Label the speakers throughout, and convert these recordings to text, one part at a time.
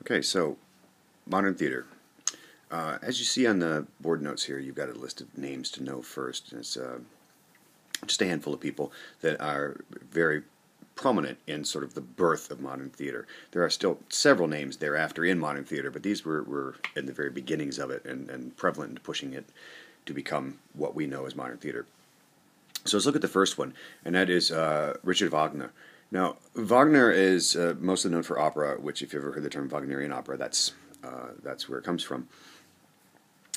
Speaker 1: Okay, so modern theater. As you see on the board notes here, you've got a list of names to know first. And it's just a handful of people that are very prominent in sort of the birth of modern theater. There are still several names thereafter in modern theater, but these were in the very beginnings of it and prevalent in pushing it to become what we know as modern theater. So let's look at the first one, and that is Richard Wagner. Now, Wagner is mostly known for opera, which, if you've ever heard the term Wagnerian opera, that's where it comes from.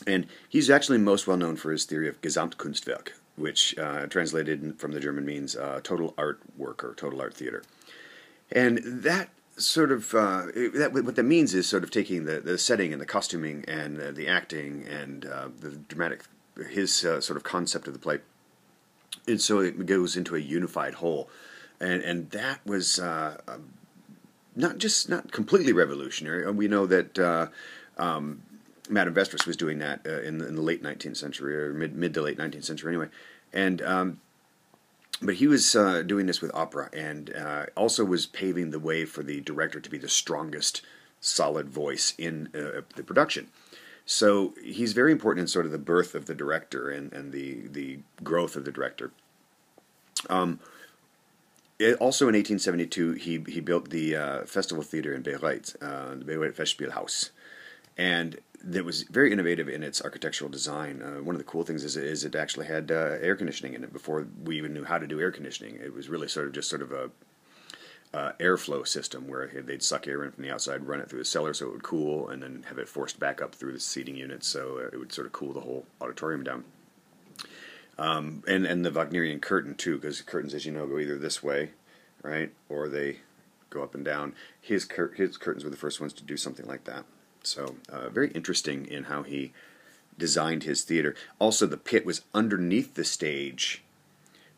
Speaker 1: And he's actually most well known for his theory of Gesamtkunstwerk, which translated from the German means total art work or total art theater. And that sort of what that means is sort of taking the setting and the costuming and the acting and the dramatic, his sort of concept of the play, and so it goes into a unified whole. And that was not completely revolutionary. We know that Madame Vestris was doing that in the late 19th century, or mid to late 19th century anyway. And but he was doing this with opera, and also was paving the way for the director to be the strongest solid voice in the production. So he's very important in sort of the birth of the director and the growth of the director. Also in 1872, he built the Festival Theater in Bayreuth, the Bayreuth Festspielhaus, and that was very innovative in its architectural design. One of the cool things is it actually had air conditioning in it before we even knew how to do air conditioning. It was really sort of a airflow system where they'd suck air in from the outside, run it through the cellar so it would cool, and then have it forced back up through the seating units so it would sort of cool the whole auditorium down. And the Wagnerian curtain too, because curtains, as you know, go either this way, right, or they go up and down. His curtains were the first ones to do something like that. So very interesting in how he designed his theater. Also, the pit was underneath the stage,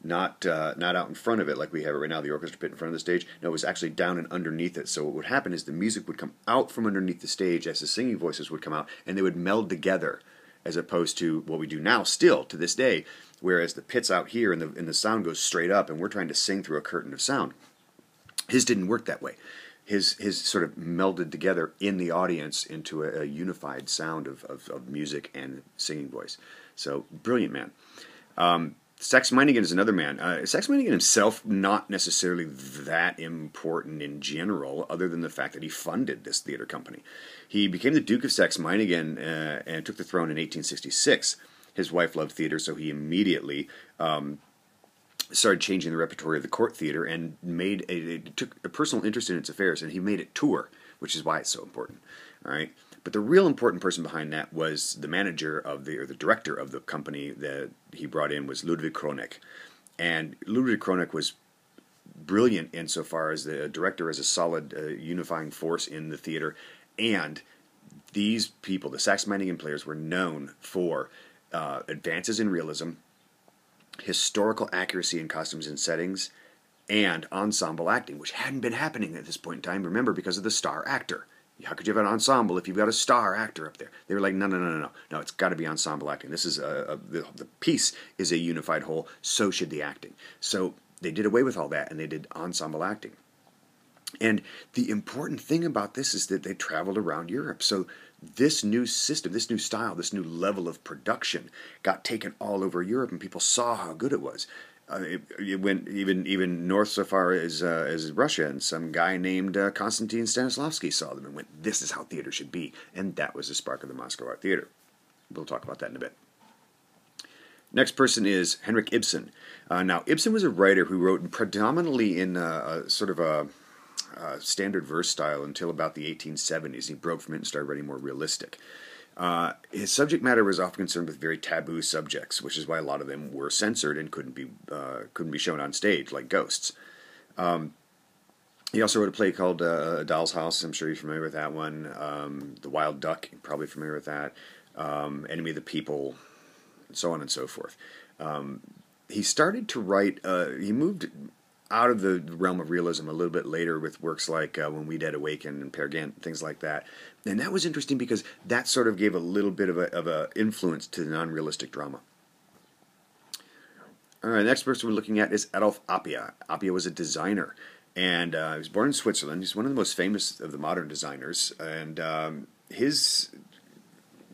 Speaker 1: not out in front of it like we have it right now, the orchestra pit in front of the stage. No, it was actually down and underneath it. So what would happen is the music would come out from underneath the stage as the singing voices would come out, and they would meld together, as opposed to what we do now still to this day, whereas the pit's out here and the sound goes straight up and we're trying to sing through a curtain of sound. His didn't work that way. His sort of melded together in the audience into a unified sound of music and singing voice. So, brilliant man. Saxe-Meiningen is another man. Saxe-Meiningen himself, not necessarily that important in general, other than the fact that he funded this theater company. He became the Duke of Saxe-Meiningen and took the throne in 1866. His wife loved theater, so he immediately started changing the repertory of the court theater and took a personal interest in its affairs, and he made it tour, which is why it's so important. All right. But the real important person behind that was the manager of the director of the company that he brought in was Ludwig Kronek. And Ludwig Kronek was brilliant insofar as the director as a solid unifying force in the theater. And these people, the Saxe-Meiningen players, were known for advances in realism, historical accuracy in costumes and settings, and ensemble acting, which hadn't been happening at this point in time, remember, because of the star actor. How could you have an ensemble if you've got a star actor up there? They were like, no, it's got to be ensemble acting. This is the piece is a unified whole, so should the acting. So they did away with all that, and they did ensemble acting. And the important thing about this is that they traveled around Europe. So this new system, this new style, this new level of production got taken all over Europe, and people saw how good it was. It went even north so far as Russia, and some guy named Konstantin Stanislavski saw them and went, "This is how theater should be," and that was the spark of the Moscow Art Theater. We'll talk about that in a bit. Next person is Henrik Ibsen. Now, Ibsen was a writer who wrote predominantly in sort of a standard verse style until about the 1870s. He broke from it and started writing more realistic. His subject matter was often concerned with very taboo subjects, which is why a lot of them were censored and couldn't be shown on stage, like ghosts. He also wrote a play called A Doll's House. I'm sure you're familiar with that one. The Wild Duck, you're probably familiar with that. Enemy of the People, and so on and so forth. He started to write. He moved out of the realm of realism a little bit later with works like When We Dead Awaken and Peer Gynt, things like that. And that was interesting because that sort of gave a little bit of a influence to the non-realistic drama. All right, next person we're looking at is Adolf Appia. Appia was a designer. And he was born in Switzerland. He's one of the most famous of the modern designers. And his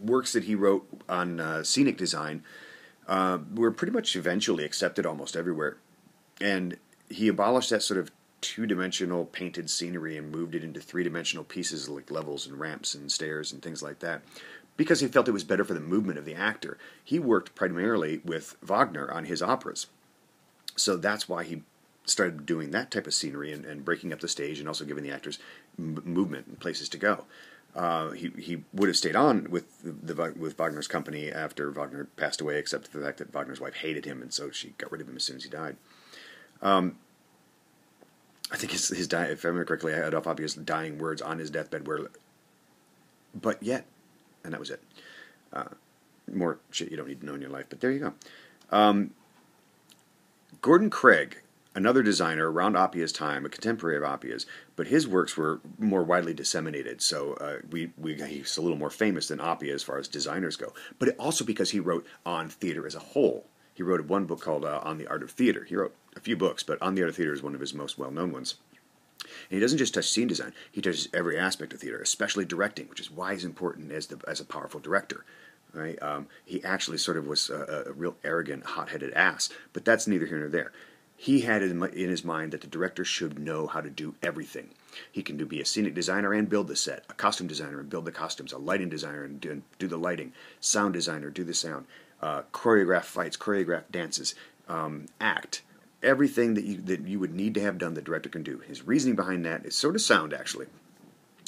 Speaker 1: works that he wrote on scenic design were pretty much eventually accepted almost everywhere. And he abolished that sort of two-dimensional painted scenery and moved it into three-dimensional pieces like levels and ramps and stairs and things like that, because he felt it was better for the movement of the actor. He worked primarily with Wagner on his operas. So that's why he started doing that type of scenery and breaking up the stage and also giving the actors movement and places to go. He would have stayed on with Wagner's company after Wagner passed away, except for the fact that Wagner's wife hated him, and so she got rid of him as soon as he died. I think his if I remember correctly, Adolf Appia's dying words on his deathbed were, "But yet," and that was it. More shit you don't need to know in your life, but there you go. Gordon Craig, another designer around Appia's time, a contemporary of Appia's, but his works were more widely disseminated, so he's a little more famous than Appia as far as designers go, but also because he wrote on theater as a whole. He wrote one book called On the Art of Theater. He wrote a few books, but On the Art of Theater is one of his most well-known ones. And he doesn't just touch scene design, he touches every aspect of theater, especially directing, which is why he's important as a powerful director. Right? He actually sort of was a real arrogant, hot-headed ass, but that's neither here nor there. He had in his mind that the director should know how to do everything. He can be a scenic designer and build the set, a costume designer and build the costumes, a lighting designer and do the lighting, sound designer, do the sound, choreograph fights, choreograph dances, act. Everything that you would need to have done, the director can do. His reasoning behind that is sort of sound, actually.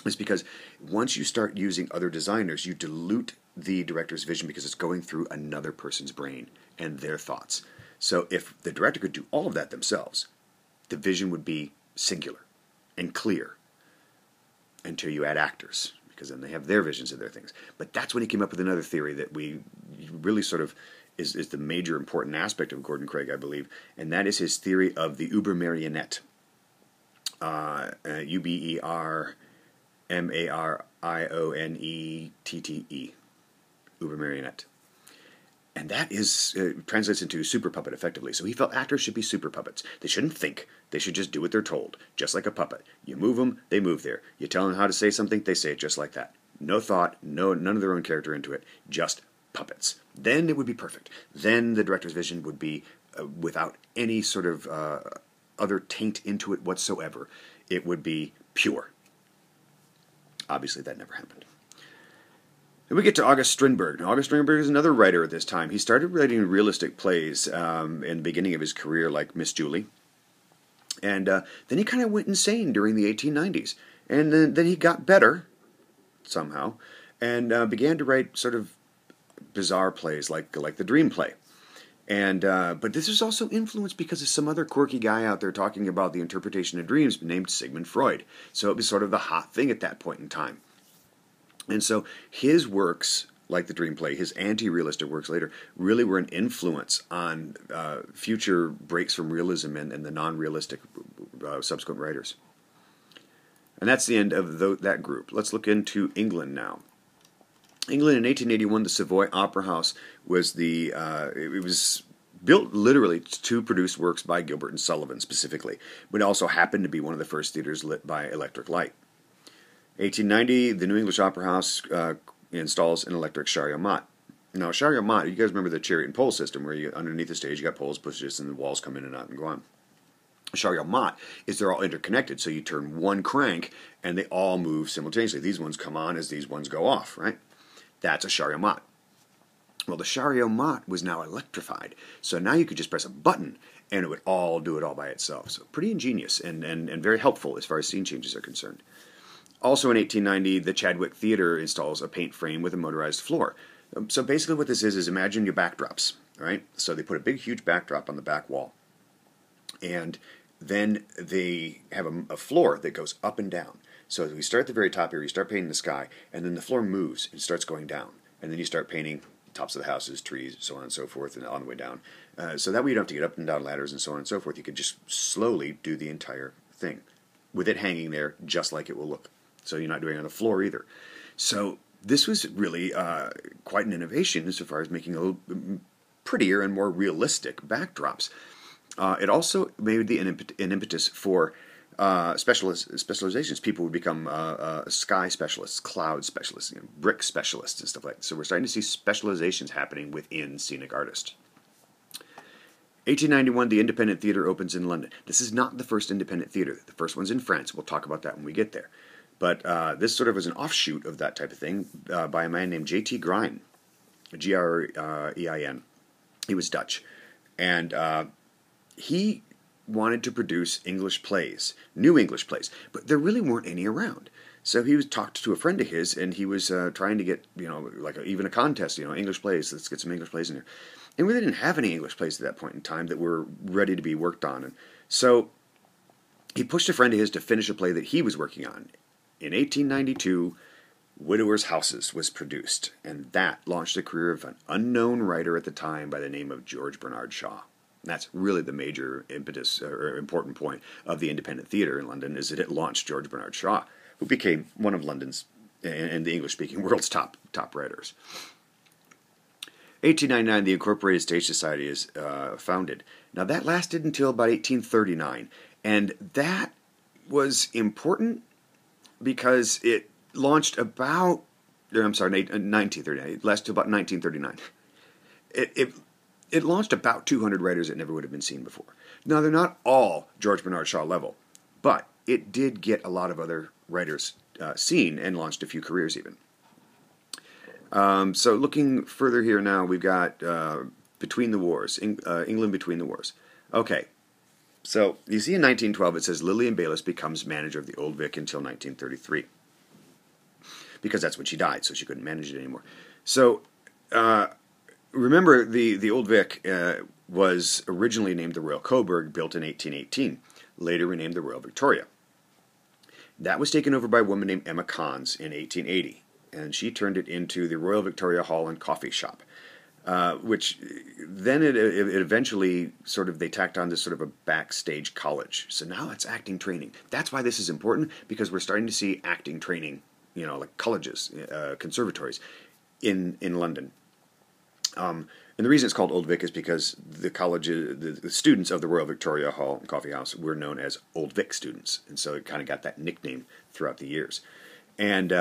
Speaker 1: It's because once you start using other designers, you dilute the director's vision because it's going through another person's brain and their thoughts. So if the director could do all of that themselves, the vision would be singular and clear until you add actors, because then they have their visions of their things. But that's when he came up with another theory that we really sort of is the major important aspect of Gordon Craig, I believe, and that is his theory of the Ubermarionette. Ubermarionette. Ubermarionette. And that is translates into super puppet, effectively. So he felt actors should be super puppets. They shouldn't think. They should just do what they're told, just like a puppet. You move them, they move there. You tell them how to say something, they say it just like that. No thought, none of their own character into it, just puppets. Then it would be perfect. Then the director's vision would be without any sort of other taint into it whatsoever. It would be pure. Obviously, that never happened. Then we get to August Strindberg. Now, August Strindberg is another writer at this time. He started writing realistic plays in the beginning of his career, like Miss Julie. And then he kind of went insane during the 1890s. And then he got better, somehow, and began to write sort of bizarre plays like the Dream Play. And but this was also influenced because of some other quirky guy out there talking about the interpretation of dreams named Sigmund Freud. So it was sort of the hot thing at that point in time. And so his works, like the Dream Play, his anti-realistic works later, really were an influence on future breaks from realism and the non-realistic subsequent writers. And that's the end of that group. Let's look into England now. England in 1881, the Savoy Opera House was it was built literally to produce works by Gilbert and Sullivan specifically, but it also happened to be one of the first theaters lit by electric light. 1890, the New English Opera House installs an electric chariot. Now, chariot, you guys remember the chariot and pole system where you underneath the stage you got poles, pushes, and the walls come in and out and go on. A chariot is they're all interconnected, so you turn one crank and they all move simultaneously. These ones come on as these ones go off, right? That's a chariot. Well, the chariot was now electrified, so now you could just press a button and it would all do it all by itself. So pretty ingenious and very helpful as far as scene changes are concerned. Also in 1890, the Chadwick Theatre installs a paint frame with a motorized floor. So basically what this is imagine your backdrops, right? So they put a big, huge backdrop on the back wall. And then they have a floor that goes up and down. So we start at the very top here, you start painting the sky, and then the floor moves and starts going down. And then you start painting tops of the houses, trees, so on and so forth, and on the way down. So that way you don't have to get up and down ladders and so on and so forth. You can just slowly do the entire thing with it hanging there just like it will look. So you're not doing it on the floor either. So this was really quite an innovation insofar as making a little prettier and more realistic backdrops. It also made an impetus for specializations. People would become sky specialists, cloud specialists, brick specialists, and stuff like that. So we're starting to see specializations happening within scenic artists. 1891, the Independent Theatre opens in London. This is not the first independent theatre. The first one's in France. We'll talk about that when we get there. But this sort of was an offshoot of that type of thing by a man named J.T. Grein, Grein. He was Dutch. And he wanted to produce English plays, new English plays, but there really weren't any around. So he was talked to a friend of his, and he was trying to get, even a contest, English plays. Let's get some English plays in here. And we really didn't have any English plays at that point in time that were ready to be worked on. And so he pushed a friend of his to finish a play that he was working on. In 1892, Widower's Houses was produced, and that launched the career of an unknown writer at the time by the name of George Bernard Shaw. That's really the major impetus or important point of the independent theatre in London, is that it launched George Bernard Shaw, who became one of London's and the English-speaking world's top writers. 1899, the Incorporated Stage Society is founded. Now that lasted until about 1839, and that was important because it launched about, 1939. It lasted till about 1939. It launched about 200 writers that never would have been seen before. Now, they're not all George Bernard Shaw level, but it did get a lot of other writers seen and launched a few careers even. So looking further here now, we've got Between the Wars, England Between the Wars. Okay, so you see in 1912 it says Lillian Bayliss becomes manager of the Old Vic until 1933. Because that's when she died, so she couldn't manage it anymore. So, remember, the Old Vic was originally named the Royal Coburg, built in 1818, later renamed the Royal Victoria. That was taken over by a woman named Emma Conns in 1880, and she turned it into the Royal Victoria Hall and Coffee Shop, which then it eventually they tacked on this sort of a backstage college. So now it's acting training. That's why this is important, because we're starting to see acting training, like colleges, conservatories in London. And the reason it's called Old Vic is because the college, the students of the Royal Victoria Hall and Coffee House were known as Old Vic students, and so it kind of got that nickname throughout the years. And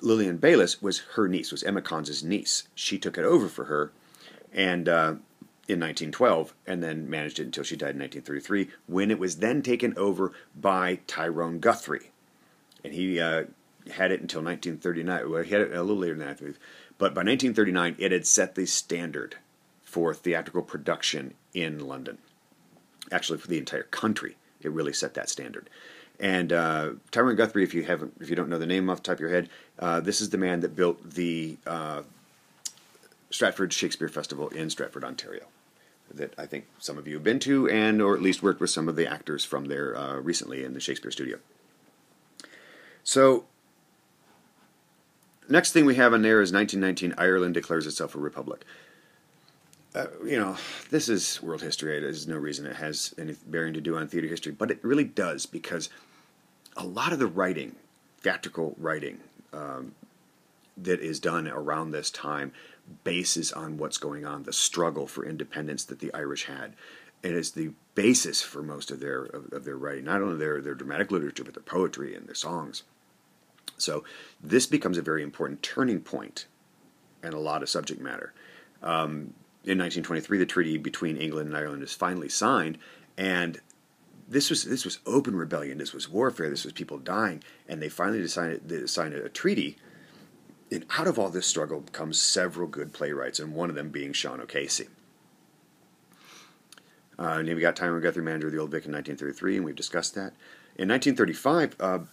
Speaker 1: Lillian Bayliss was her niece, was Emma Conns' niece. She took it over for her, and in 1912, and then managed it until she died in 1933, when it was then taken over by Tyrone Guthrie, and he had it until 1939. Well, he had it a little later than that, I believe. But by 1939, it had set the standard for theatrical production in London. Actually, for the entire country, it really set that standard. And Tyrone Guthrie, if you don't know the name off the top of your head, this is the man that built the Stratford Shakespeare Festival in Stratford, Ontario, that I think some of you have been to, and or at least worked with some of the actors from there recently in the Shakespeare studio. So, next thing we have on there is 1919, Ireland declares itself a republic. This is world history. There's no reason it has any bearing to do on theater history, but it really does, because a lot of the writing, theatrical writing, that is done around this time bases on what's going on, the struggle for independence that the Irish had. It is the basis for most of their writing, not only their dramatic literature, but their poetry and their songs. So this becomes a very important turning point in a lot of subject matter. In 1923, the treaty between England and Ireland is finally signed, and this was open rebellion, this was warfare, this was people dying, and they finally decided to sign a treaty. And out of all this struggle comes several good playwrights, and one of them being Sean O'Casey. And we got Tyrone Guthrie, manager of the Old Vic in 1933, and we've discussed that. In 1935,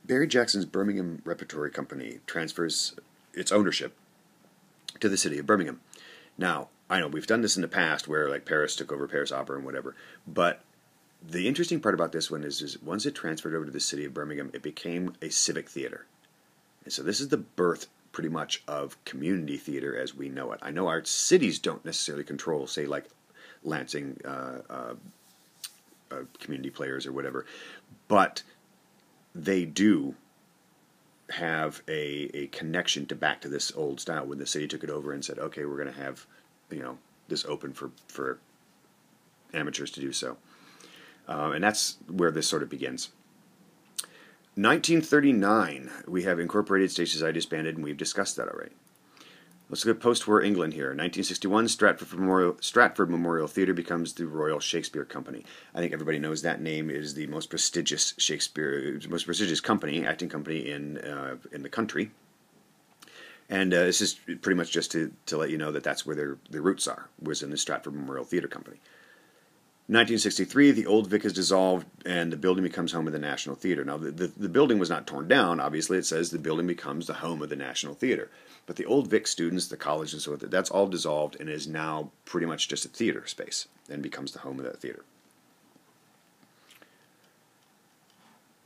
Speaker 1: Barry Jackson's Birmingham Repertory Company transfers its ownership to the city of Birmingham. Now, I know we've done this in the past where like Paris took over Paris Opera and whatever, but the interesting part about this one is once it transferred over to the city of Birmingham, it became a civic theater. And so this is the birth, pretty much, of community theater as we know it. I know our cities don't necessarily control, say, like Lansing community players or whatever, but they do have a connection back to this old style when the city took it over and said, okay, we're going to have, this open for amateurs to do so. And that's where this sort of begins. 1939, we have incorporated stage society disbanded, and we've discussed that already. Let's look at post-war England here. 1961, Stratford Memorial Theatre becomes the Royal Shakespeare Company. I think everybody knows that name is the most prestigious company, acting company in the country. And this is pretty much just to let you know that that's where their roots are, was in the Stratford Memorial Theatre Company. 1963, the Old Vic is dissolved, and the building becomes home of the National Theatre. Now, the building was not torn down. Obviously, it says the building becomes the home of the National Theatre. But the Old Vic students, the college and so on, that's all dissolved and is now pretty much just a theater space and becomes the home of that theater.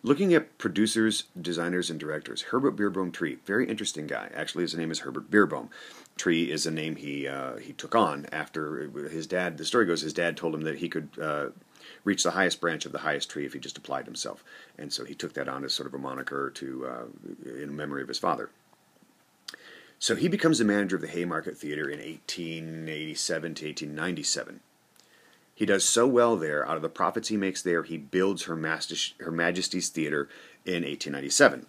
Speaker 1: Looking at producers, designers, and directors, Herbert Beerbohm Tree, very interesting guy. Actually, his name is Herbert Beerbohm. Tree is a name he took on after his dad. The story goes his dad told him that he could reach the highest branch of the highest tree if he just applied himself, and so he took that on as sort of a moniker in memory of his father. So he becomes the manager of the Haymarket Theatre in 1887 to 1897. He does so well there, out of the profits he makes there, he builds Her Majesty's Theatre in 1897.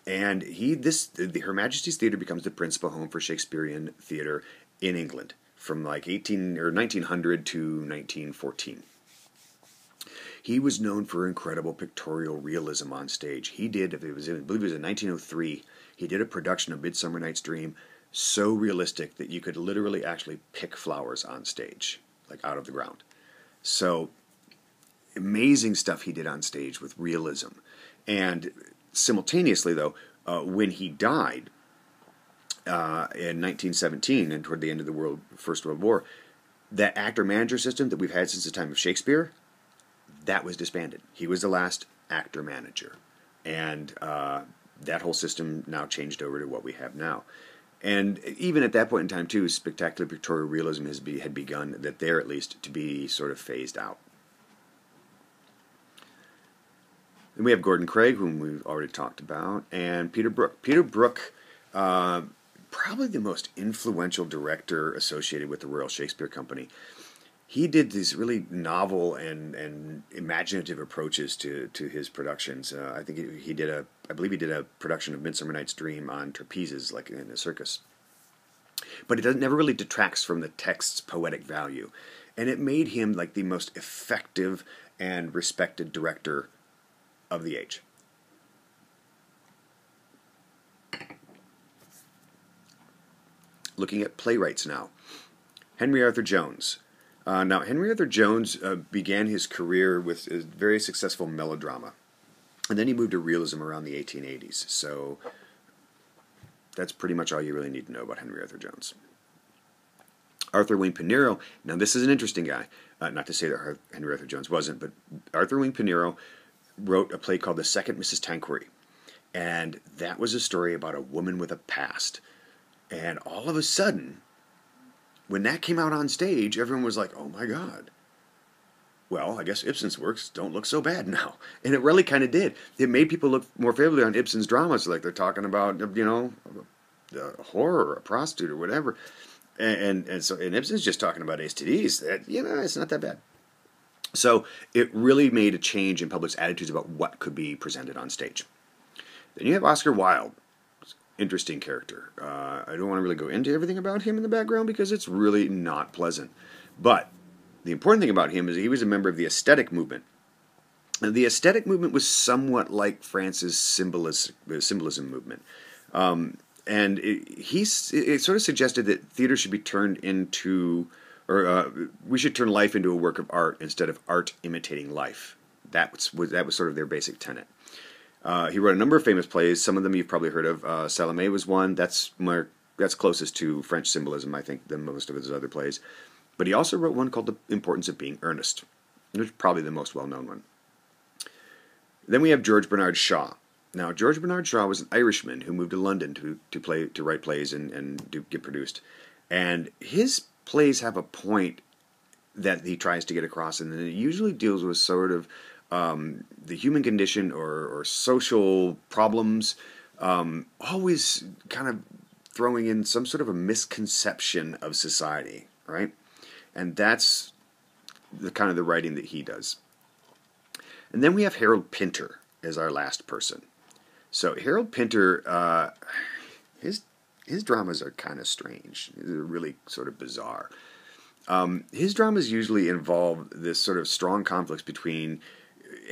Speaker 1: And Her Majesty's Theatre becomes the principal home for Shakespearean theatre in England from like 1900 to 1914. He was known for incredible pictorial realism on stage. He did, I believe it was in 1903, he did a production of Midsummer Night's Dream so realistic that you could literally actually pick flowers on stage, like out of the ground. So amazing stuff he did on stage with realism. And simultaneously, though, when he died in 1917 and toward the end of the First World War, that actor-manager system that we've had since the time of Shakespeare, that was disbanded. He was the last actor-manager. And that whole system now changed over to what we have now. And even at that point in time, too, spectacular pictorial realism had begun, that there at least, to be sort of phased out. Then we have Gordon Craig, whom we've already talked about, and Peter Brook. Peter Brook, probably the most influential director associated with the Royal Shakespeare Company. He did these really novel and imaginative approaches to his productions. I think I believe he did a production of Midsummer Night's Dream on trapezes, like in a circus. But it never really detracts from the text's poetic value, and it made him like the most effective and respected director of the age. Looking at playwrights now, Henry Arthur Jones. Now, Henry Arthur Jones began his career with a very successful melodrama, and then he moved to realism around the 1880s. So that's pretty much all you really need to know about Henry Arthur Jones. Arthur Wing Pinero. Now, this is an interesting guy. Not to say that Henry Arthur Jones wasn't, but Arthur Wing Pinero wrote a play called The Second Mrs. Tanqueray, and that was a story about a woman with a past. And all of a sudden, when that came out on stage, everyone was like, oh my God. Well, I guess Ibsen's works don't look so bad now. And it really kind of did. It made people look more favorably on Ibsen's dramas, like they're talking about, a horror, a prostitute, or whatever. And Ibsen's just talking about STDs. It's not that bad. So it really made a change in public's attitudes about what could be presented on stage. Then you have Oscar Wilde. Interesting character. I don't want to really go into everything about him in the background because it's really not pleasant. But the important thing about him is he was a member of the aesthetic movement. And the aesthetic movement was somewhat like France's symbolism movement. And it sort of suggested that theater should be turned into, we should turn life into a work of art instead of art imitating life. That was sort of their basic tenet. He wrote a number of famous plays. Some of them you've probably heard of. Salome was one. That's closest to French symbolism, I think, than most of his other plays. But he also wrote one called The Importance of Being Earnest, which is probably the most well-known one. Then we have George Bernard Shaw. Now, George Bernard Shaw was an Irishman who moved to London to write plays and get produced. And his plays have a point that he tries to get across, and it usually deals with sort of the human condition or social problems, always kind of throwing in some sort of a misconception of society, right? And that's the kind of the writing that he does. And then we have Harold Pinter. as our last person. So Harold Pinter, his dramas are kind of strange. They're really sort of bizarre. His dramas usually involve this sort of strong conflicts between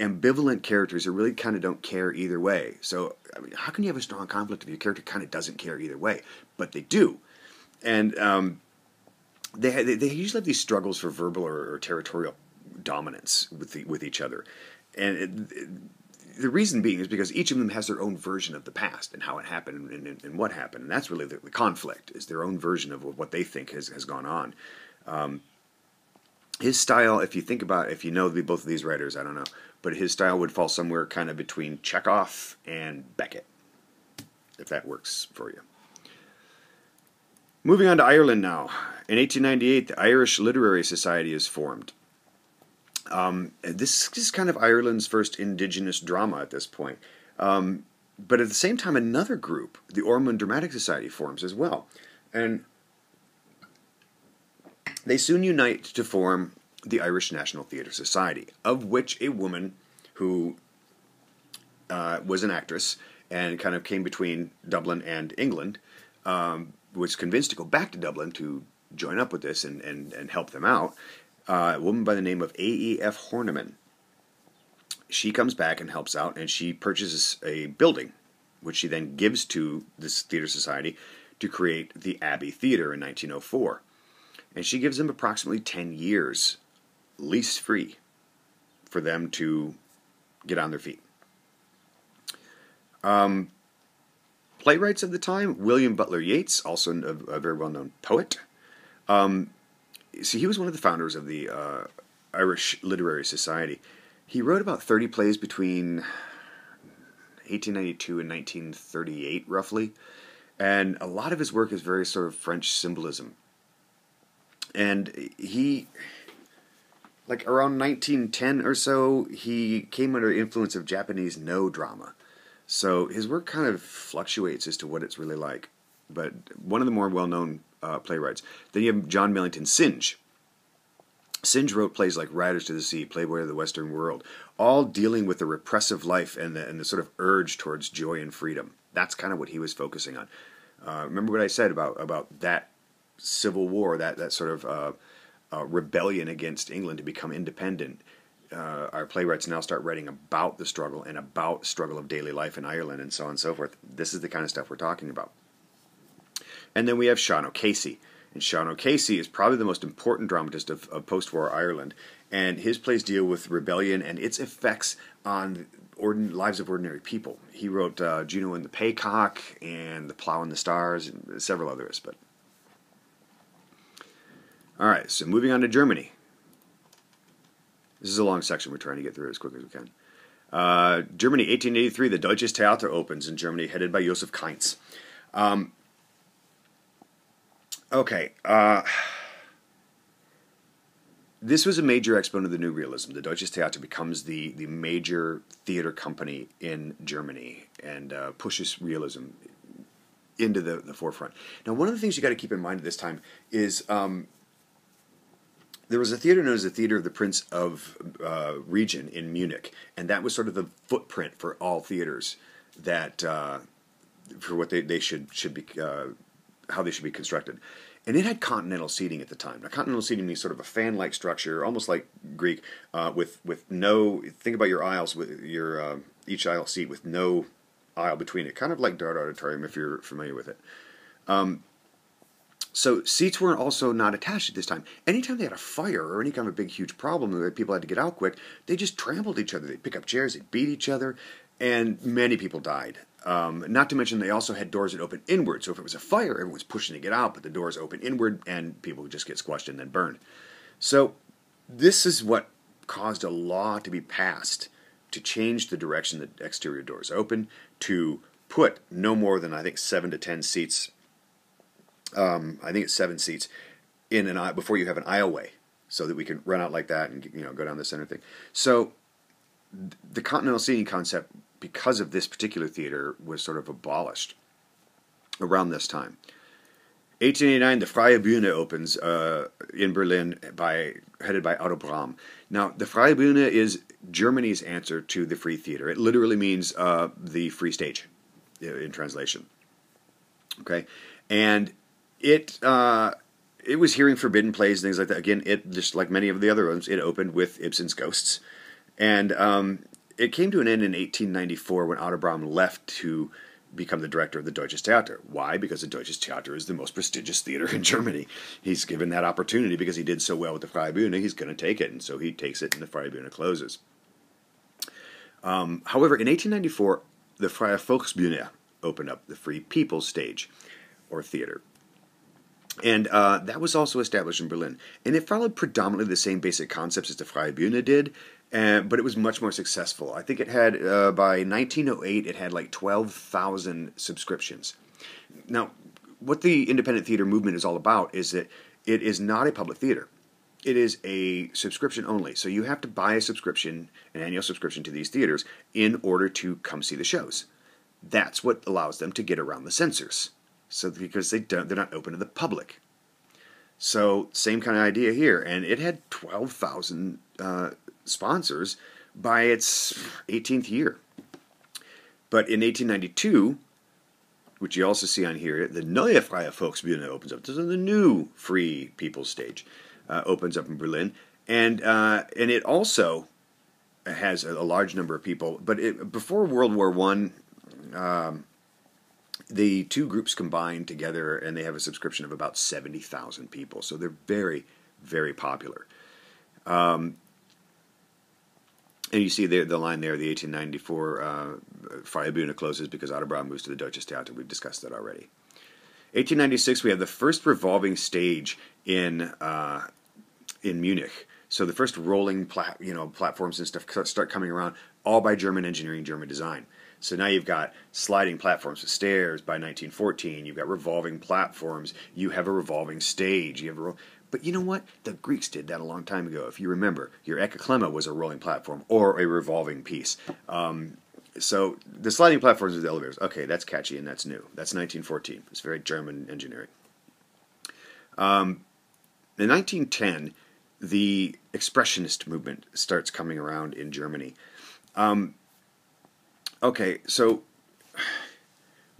Speaker 1: ambivalent characters who really kind of don't care either way. So, I mean, how can you have a strong conflict if your character kind of doesn't care either way? But they do. And they usually have these struggles for verbal or territorial dominance with each other. And the reason being is because each of them has their own version of the past and how it happened and what happened. And that's really the conflict, is their own version of what they think has gone on. His style, if you know both of these writers, I don't know, but his style would fall somewhere kind of between Chekhov and Beckett, if that works for you. Moving on to Ireland now. In 1898, the Irish Literary Society is formed. This is kind of Ireland's first indigenous drama at this point. But at the same time, another group, the Ormond Dramatic Society, forms as well. And they soon unite to form the Irish National Theatre Society, of which a woman who was an actress and kind of came between Dublin and England was convinced to go back to Dublin to join up with this and help them out. A woman by the name of A.E.F. Horniman. She comes back and helps out, and she purchases a building, which she then gives to this theater society to create the Abbey Theatre in 1904. And she gives them approximately 10 years, lease-free, for them to get on their feet. Playwrights of the time, William Butler Yeats, also a very well-known poet. So he was one of the founders of the Irish Literary Society. He wrote about 30 plays between 1892 and 1938, roughly. And a lot of his work is very sort of French symbolism. And he, like around 1910 or so, he came under the influence of Japanese no drama. So his work kind of fluctuates as to what it's really like. But one of the more well-known playwrights. Then you have John Millington Synge. Synge wrote plays like Riders to the Sea, Playboy of the Western World, all dealing with the repressive life and the sort of urge towards joy and freedom. That's kind of what he was focusing on. Remember what I said about that civil war, that sort of rebellion against England to become independent. Our playwrights now start writing about the struggle and about the struggle of daily life in Ireland and so on and so forth. This is the kind of stuff we're talking about. And then we have Sean O'Casey. And Sean O'Casey is probably the most important dramatist of post-war Ireland. And his plays deal with rebellion and its effects on lives of ordinary people. He wrote Juno and the Paycock and The Plough and the Stars and several others. But all right, so moving on to Germany. This is a long section. We're trying to get through it as quick as we can. Germany, 1883, the Deutsches Theater opens in Germany, headed by Josef Kainz. Okay, this was a major exponent of the New Realism. The Deutsches Theater becomes the major theater company in Germany and pushes realism into the forefront. Now, one of the things you got to keep in mind at this time is there was a theater known as the Theater of the Prince of Region in Munich, and that was sort of the footprint for all theaters that for what they should be. How they should be constructed. And it had continental seating at the time. Now, continental seating means sort of a fan-like structure, almost like Greek, with no, think about your aisles, with your each aisle seat with no aisle between it, kind of like Dart Auditorium if you're familiar with it. So seats were also not attached at this time. Anytime they had a fire or any kind of a big, huge problem that people had to get out quick, they just trampled each other. They'd pick up chairs, they'd beat each other, and many people died. Not to mention they also had doors that opened inward, so if it was a fire, everyone was pushing to get out, but the doors open inward, and people would just get squashed and then burned. So this is what caused a law to be passed to change the direction that exterior doors open, to put no more than, I think, 7 to 10 seats, I think it's 7 seats, in an aisle before you have an aisleway, so that we can run out like that and go down the center thing. So the continental seating concept, because of this particular theater, was sort of abolished around this time. 1889, the Freie Bühne opens in Berlin by headed by Otto Brahm. Now, the Freie Bühne is Germany's answer to the free theater. It literally means the free stage in translation. Okay, and it was hearing forbidden plays and things like that. Again, it, just like many of the other ones, it opened with Ibsen's Ghosts, and it came to an end in 1894 when Otto Brahm left to become the director of the Deutsches Theater. Why? Because the Deutsches Theater is the most prestigious theater in Germany. He's given that opportunity because he did so well with the Freie Bühne. He's going to take it, and so he takes it, and the Freie Bühne closes. However, in 1894, the Freie Volksbühne opened up, the Free People's Stage, or theater. And that was also established in Berlin. And it followed predominantly the same basic concepts as the Freie Bühne did, but it was much more successful. I think it had, by 1908, it had like 12,000 subscriptions. Now, what the independent theater movement is all about is that it is not a public theater. It is a subscription only. So you have to buy a subscription, an annual subscription to these theaters, in order to come see the shows. That's what allows them to get around the censors. So because they're not open to the public. So same kind of idea here, and it had 12,000 sponsors by its 18th year. But in 1892, which you also see on here, the Neue Freie Volksbühne opens up. This is the new Free People's Stage, opens up in Berlin, and it also has a large number of people. But before World War I. The two groups combine together, and they have a subscription of about 70,000 people. So they're very, very popular. And you see the line there, the 1894 Freie Bühne closes because Otto Brahm moves to the Deutsches Theater. We've discussed that already. 1896, we have the first revolving stage in Munich. So the first rolling platforms and stuff start coming around, all by German engineering, German design. So now you've got sliding platforms with stairs by 1914. You've got revolving platforms. You have a revolving stage. But you know what? The Greeks did that a long time ago. If you remember, your Ekaklema was a rolling platform or a revolving piece. So the sliding platforms with elevators, okay, that's catchy and that's new. That's 1914. It's very German engineering. In 1910, the Expressionist movement starts coming around in Germany. Okay, so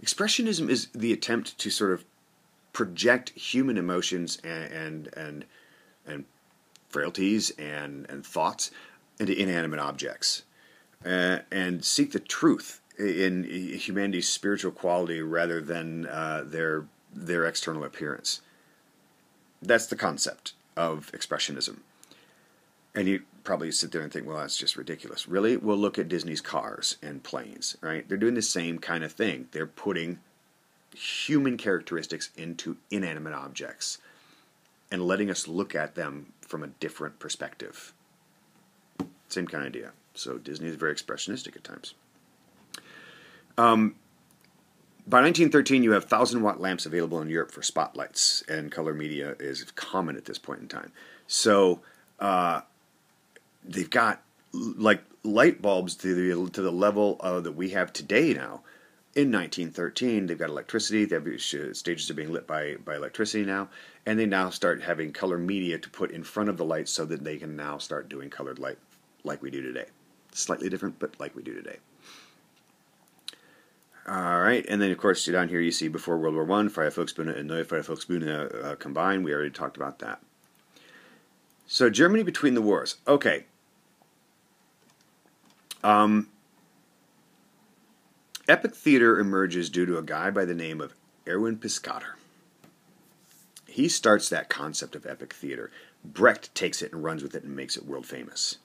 Speaker 1: Expressionism is the attempt to sort of project human emotions and frailties and thoughts into inanimate objects, and seek the truth in humanity's spiritual quality rather than their external appearance. That's the concept of Expressionism. And you probably sit there and think, well, that's just ridiculous. Really? Well, look at Disney's cars and planes, right? They're doing the same kind of thing. They're putting human characteristics into inanimate objects and letting us look at them from a different perspective. Same kind of idea. So Disney is very expressionistic at times. By 1913, you have 1,000-watt lamps available in Europe for spotlights, and color media is common at this point in time. So they've got like light bulbs to the level that we have today now. In 1913, they've got electricity. Stages are being lit by electricity now, and they now start having color media to put in front of the lights so that they can now start doing colored light like we do today. Slightly different, but like we do today. All right, and then of course down here you see before World War I, Freie Volksbühne and Neue Freie Volksbühne combined. We already talked about that. So Germany between the wars. Okay. Epic theater emerges due to a guy by the name of Erwin Piscator. He starts that concept of epic theater. Brecht takes it and runs with it and makes it world famous.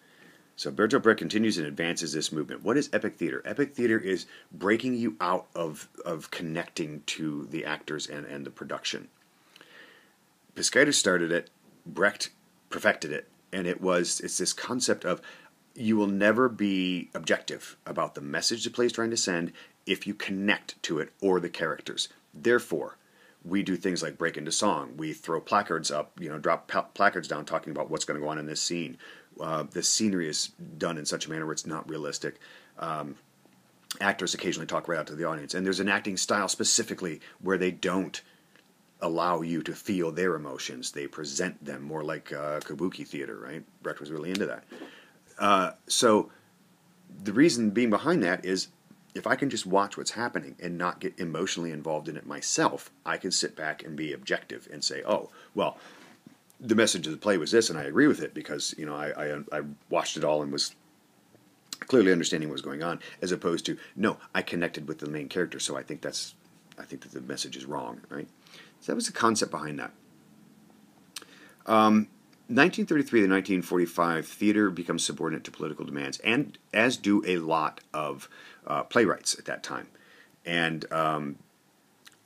Speaker 1: So Bertolt Brecht continues and advances this movement. What is epic theater? Epic theater is breaking you out of connecting to the actors and the production. Piscator started it. Brecht perfected it. And it's this concept of you will never be objective about the message the play is trying to send if you connect to it or the characters. Therefore, we do things like break into song. We throw placards up, drop placards down talking about what's going to go on in this scene. The scenery is done in such a manner where it's not realistic. Actors occasionally talk right out to the audience. And there's an acting style specifically where they don't allow you to feel their emotions. They present them more like kabuki theater, right? Brecht was really into that. So the reason being behind that is if I can just watch what's happening and not get emotionally involved in it myself, I can sit back and be objective and say, oh, well, the message of the play was this, and I agree with it because I watched it all and was clearly understanding what was going on, as opposed to no, I connected with the main character, so I think that the message is wrong, right? So that was the concept behind that. 1933 to 1945, theater becomes subordinate to political demands, and as do a lot of playwrights at that time. And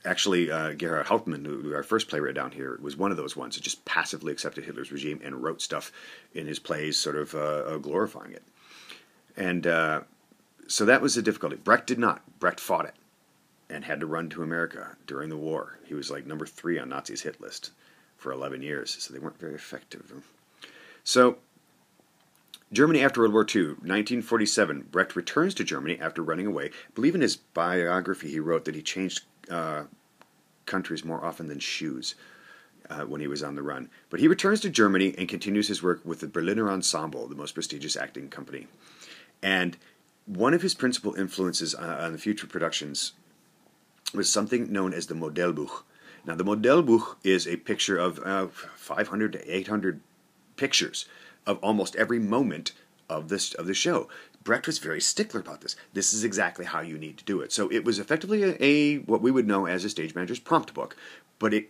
Speaker 1: actually, Gerhard Hauptmann, who our first playwright down here, was one of those ones that just passively accepted Hitler's regime and wrote stuff in his plays, sort of glorifying it. And so that was the difficulty. Brecht did not. Brecht fought it and had to run to America during the war. He was like number 3 on Nazis' hit list for 11 years, so they weren't very effective. So, Germany after World War II, 1947, Brecht returns to Germany after running away. I believe in his biography he wrote that he changed countries more often than shoes when he was on the run. But he returns to Germany and continues his work with the Berliner Ensemble, the most prestigious acting company. And one of his principal influences on the future productions was something known as the Modellbuch. Now, the Modellbuch is a picture of 500 to 800 pictures of almost every moment of the show. Brecht was very stickler about this. This is exactly how you need to do it. So it was effectively what we would know as a stage manager's prompt book, but it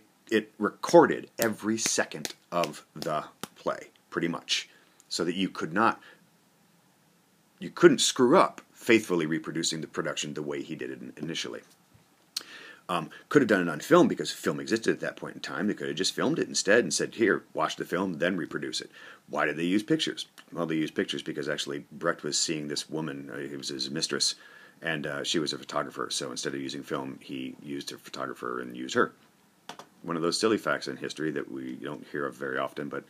Speaker 1: recorded every second of the play, pretty much, so that you couldn't screw up faithfully reproducing the production the way he did it initially. Could have done it on film because film existed at that point in time. They could have just filmed it instead and said, here, watch the film, then reproduce it. Why did they use pictures? Well, they used pictures because actually Brecht was seeing this woman, it was his mistress, and she was a photographer. So instead of using film, he used a photographer and used her. One of those silly facts in history that we don't hear of very often, but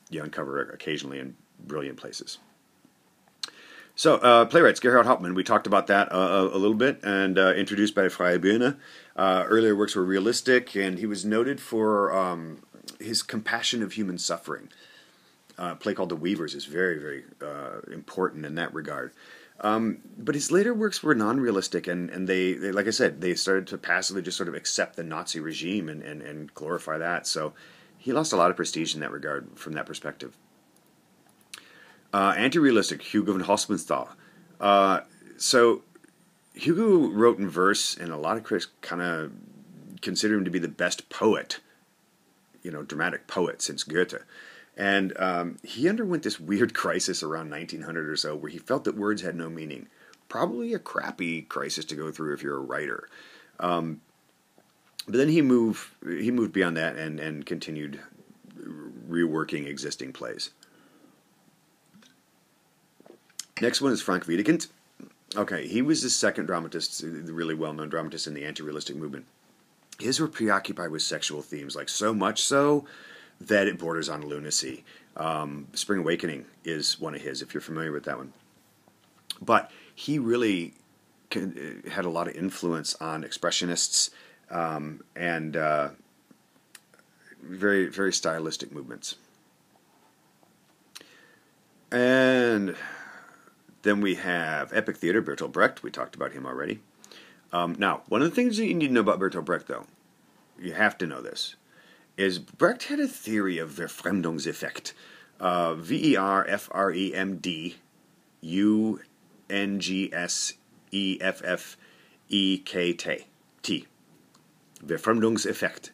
Speaker 1: you uncover occasionally in brilliant places. So, playwrights, Gerhard Hauptmann, we talked about that a little bit, and introduced by Freie Bühne. Earlier works were realistic, and he was noted for his compassion of human suffering. A play called The Weavers is very, very important in that regard. But his later works were non-realistic, and they, like I said, they started to passively just sort of accept the Nazi regime and glorify that. So he lost a lot of prestige in that regard from that perspective. Anti-realistic, Hugo von Hofmannsthal. So Hugo wrote in verse, and a lot of critics kind of consider him to be the best poet, dramatic poet since Goethe. And he underwent this weird crisis around 1900 or so where he felt that words had no meaning. Probably a crappy crisis to go through if you're a writer. But then he moved beyond that and continued reworking existing plays. Next one is Frank Wedekind. Okay, he was the second dramatist, the really well-known dramatist in the anti-realistic movement. His were preoccupied with sexual themes, like so much so that it borders on lunacy. Spring Awakening is one of his, if you're familiar with that one. But he really had a lot of influence on expressionists and very, very stylistic movements. And then we have Epic Theater, Bertolt Brecht. We talked about him already. Now, one of the things that you need to know about Bertolt Brecht, though, you have to know this, is Brecht had a theory of Verfremdungseffekt. Verfremdungseffekt. Verfremdungseffekt.